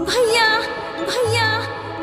भैया भैया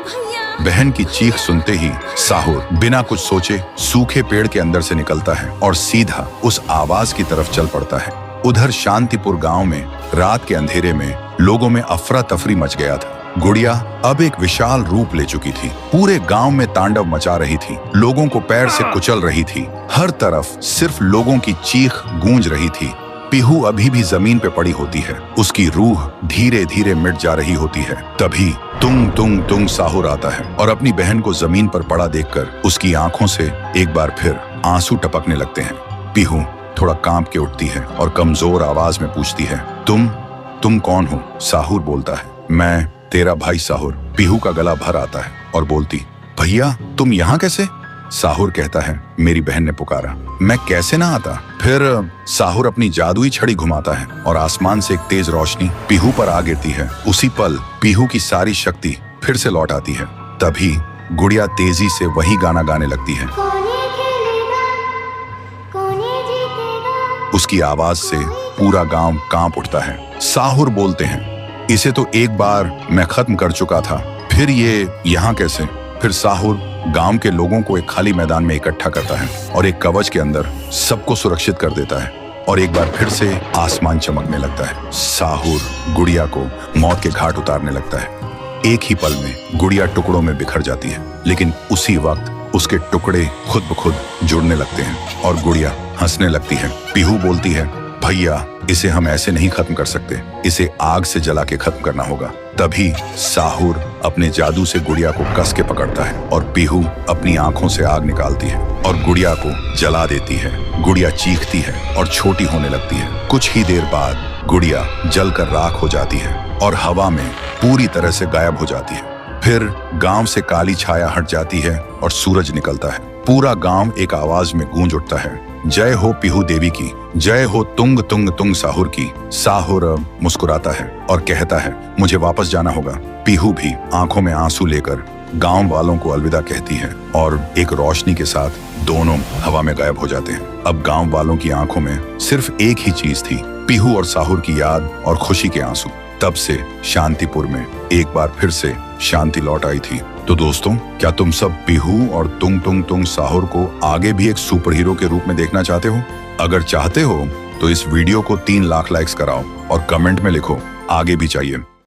भैया। बहन की चीख सुनते ही साहुर बिना कुछ सोचे सूखे पेड़ के अंदर से निकलता है और सीधा उस आवाज की तरफ चल पड़ता है। उधर शांतिपुर गांव में रात के अंधेरे में लोगों में अफरा तफरी मच गया था। गुड़िया अब एक विशाल रूप ले चुकी थी, पूरे गांव में तांडव मचा रही थी, लोगों को पैर से कुचल रही थी। हर तरफ सिर्फ लोगों की चीख गूंज रही थी। पीहू अभी भी जमीन पे पड़ी होती है, उसकी रूह धीरे धीरे मिट जा रही होती है। तभी तुंग तुंग तुंग साहुर आता है और अपनी बहन को जमीन पर पड़ा देखकर उसकी आंखों से एक बार फिर आंसू टपकने लगते हैं। पीहू थोड़ा कांप के उठती है और कमजोर आवाज में पूछती है, तुम कौन हो? साहुर बोलता है, मैं तेरा भाई साहुर। पीहू का गला भर आता है और बोलती, भैया तुम यहाँ कैसे? साहुर कहता है, मेरी बहन ने पुकारा, मैं कैसे ना आता। फिर साहुर अपनी जादुई छड़ी घुमाता है और आसमान से एक तेज रोशनी पीहू पर आ गिरती है। उसी पल पीहू की सारी शक्ति फिर से लौट आती है। तभी गुड़िया तेजी से वही गाना गाने लगती है। उसकी आवाज से पूरा गांव कांप उठता है। साहुर बोलते हैं, इसे तो एक बार मैं खत्म कर चुका था, फिर ये यहाँ कैसे? फिर साहुर गांव के लोगों को एक खाली मैदान में इकट्ठा करता है और एक कवच के अंदर सबको सुरक्षित कर देता है और एक बार फिर से आसमान चमकने लगता है। साहुर गुड़िया को मौत के घाट उतारने लगता है। एक ही पल में गुड़िया टुकड़ों में बिखर जाती है, लेकिन उसी वक्त उसके टुकड़े खुद ब खुद जुड़ने लगते हैं और गुड़िया हंसने लगती है। पीहू बोलती है, भैया इसे हम ऐसे नहीं खत्म कर सकते, इसे आग से जला के खत्म करना होगा। तभी साहुर अपने जादू से गुड़िया को कस के पकड़ता है और पीहू अपनी आंखों से आग निकालती है और गुड़िया को जला देती है। गुड़िया चीखती है और छोटी होने लगती है। कुछ ही देर बाद गुड़िया जलकर राख हो जाती है और हवा में पूरी तरह से गायब हो जाती है। फिर गांव से काली छाया हट जाती है और सूरज निकलता है। पूरा गांव एक आवाज में गूंज उठता है, जय हो पीहू देवी की, जय हो तुंग तुंग तुंग साहुर की। साहुर मुस्कुराता है और कहता है, मुझे वापस जाना होगा। पीहू भी आंखों में आंसू लेकर गांव वालों को अलविदा कहती है और एक रोशनी के साथ दोनों हवा में गायब हो जाते हैं। अब गांव वालों की आंखों में सिर्फ एक ही चीज थी, पीहू और साहुर की याद और खुशी के आंसू। तब से शांतिपुर में एक बार फिर से शांति लौट आई थी। तो दोस्तों, क्या तुम सब पीहू और तुंग तुंग तुंग साहुर को आगे भी एक सुपर हीरो के रूप में देखना चाहते हो? अगर चाहते हो तो इस वीडियो को 3 लाख लाइक्स कराओ और कमेंट में लिखो, आगे भी चाहिए।